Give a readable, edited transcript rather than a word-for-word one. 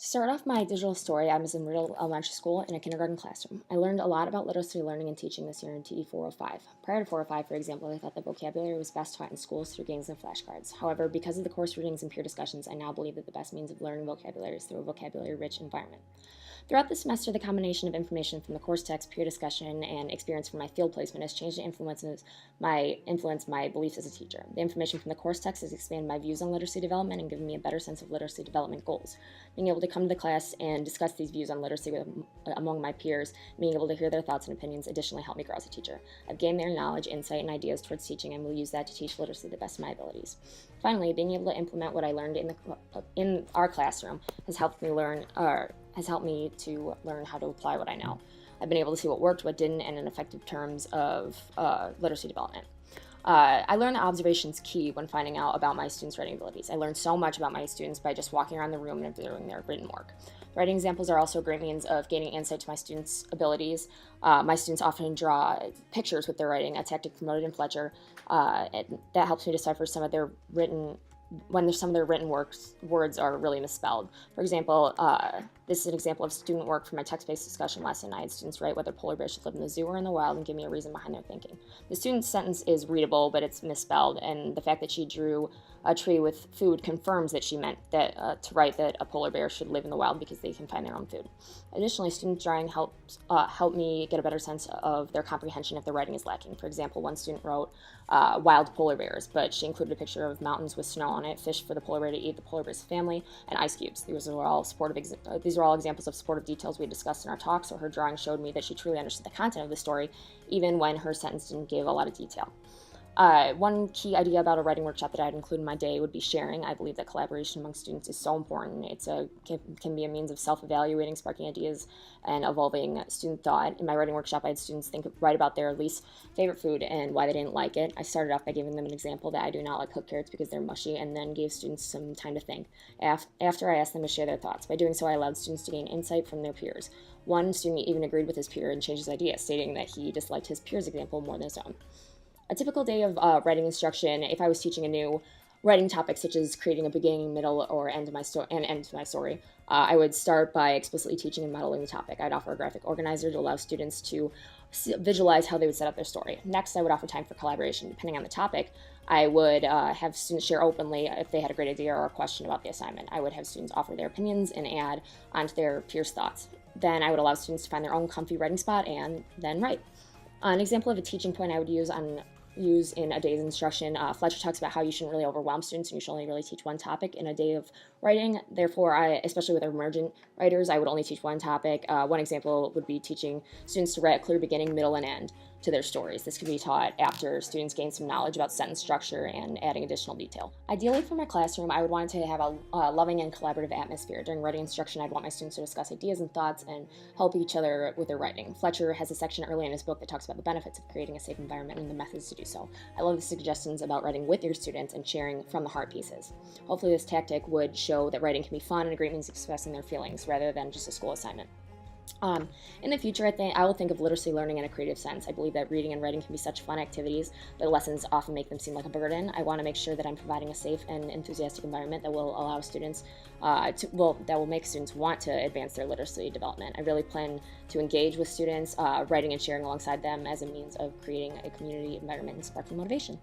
To start off my digital story, I was in Riddle Elementary School in a kindergarten classroom. I learned a lot about literacy learning and teaching this year in TE 405. Prior to 405, for example, I thought that vocabulary was best taught in schools through games and flashcards. However, because of the course readings and peer discussions, I now believe that the best means of learning vocabulary is through a vocabulary-rich environment. Throughout the semester, the combination of information from the course text, peer discussion, and experience from my field placement has changed and influenced my beliefs as a teacher. The information from the course text has expanded my views on literacy development and given me a better sense of literacy development goals. Being able to come to the class and discuss these views on literacy among my peers, being able to hear their thoughts and opinions additionally helped me grow as a teacher. I've gained their knowledge, insight, and ideas towards teaching and will use that to teach literacy to the best of my abilities. Finally, being able to implement what I learned in our classroom has helped me to learn how to apply what I know. I've been able to see what worked, what didn't, and in effective terms of literacy development. I learned that observation is key when finding out about my students' writing abilities. I learned so much about my students by just walking around the room and observing their written work. Writing examples are also a great means of gaining insight to my students' abilities. My students often draw pictures with their writing, a tactic promoted in Fletcher. That helps me decipher some of their written words are really misspelled. For example, this is an example of student work from my text-based discussion lesson. I had students write whether polar bears should live in the zoo or in the wild and give me a reason behind their thinking. The student's sentence is readable, but it's misspelled, and the fact that she drew a tree with food confirms that she meant that to write that a polar bear should live in the wild because they can find their own food. Additionally, student drawing helped me get a better sense of their comprehension if their writing is lacking. For example, one student wrote wild polar bears, but she included a picture of mountains with snow on it, fish for the polar bear to eat, the polar bear's family, and ice cubes. These are all examples of sportive details we discussed in our talk, so her drawing showed me that she truly understood the content of the story, even when her sentence didn't give a lot of detail. One key idea about a writing workshop that I'd include in my day would be sharing. I believe that collaboration among students is so important. Can be a means of self-evaluating, sparking ideas, and evolving student thought. In my writing workshop, I had students write about their least favorite food and why they didn't like it. I started off by giving them an example that I do not like cooked carrots because they're mushy, and then gave students some time to think. After I asked them to share their thoughts. By doing so, I allowed students to gain insight from their peers. One student even agreed with his peer and changed his idea, stating that he disliked his peer's example more than his own. A typical day of writing instruction, if I was teaching a new writing topic, such as creating a beginning, middle, or end to my story, I would start by explicitly teaching and modeling the topic. I'd offer a graphic organizer to allow students to visualize how they would set up their story. Next, I would offer time for collaboration. Depending on the topic, I would have students share openly if they had a great idea or a question about the assignment. I would have students offer their opinions and add onto their peers' thoughts. Then I would allow students to find their own comfy writing spot and then write. An example of a teaching point I would use in a day's instruction, Fletcher talks about how you shouldn't really overwhelm students and you should only really teach one topic in a day of writing. Therefore, especially with emergent writers, I would only teach one topic. One example would be teaching students to write a clear beginning, middle, and end to their stories. This could be taught after students gain some knowledge about sentence structure and adding additional detail. Ideally, for my classroom, I would want it to have a loving and collaborative atmosphere. During writing instruction, I'd want my students to discuss ideas and thoughts and help each other with their writing. Fletcher has a section early in his book that talks about the benefits of creating a safe environment and the methods to do so. I love the suggestions about writing with your students and sharing from the heart pieces. Hopefully this tactic would show that writing can be fun and a great means of expressing their feelings rather than just a school assignment. In the future, I will think of literacy learning in a creative sense. I believe that reading and writing can be such fun activities, but lessons often make them seem like a burden. I want to make sure that I'm providing a safe and enthusiastic environment that will allow students, that will make students want to advance their literacy development. I really plan to engage with students, writing and sharing alongside them as a means of creating a community environment and sparking motivation.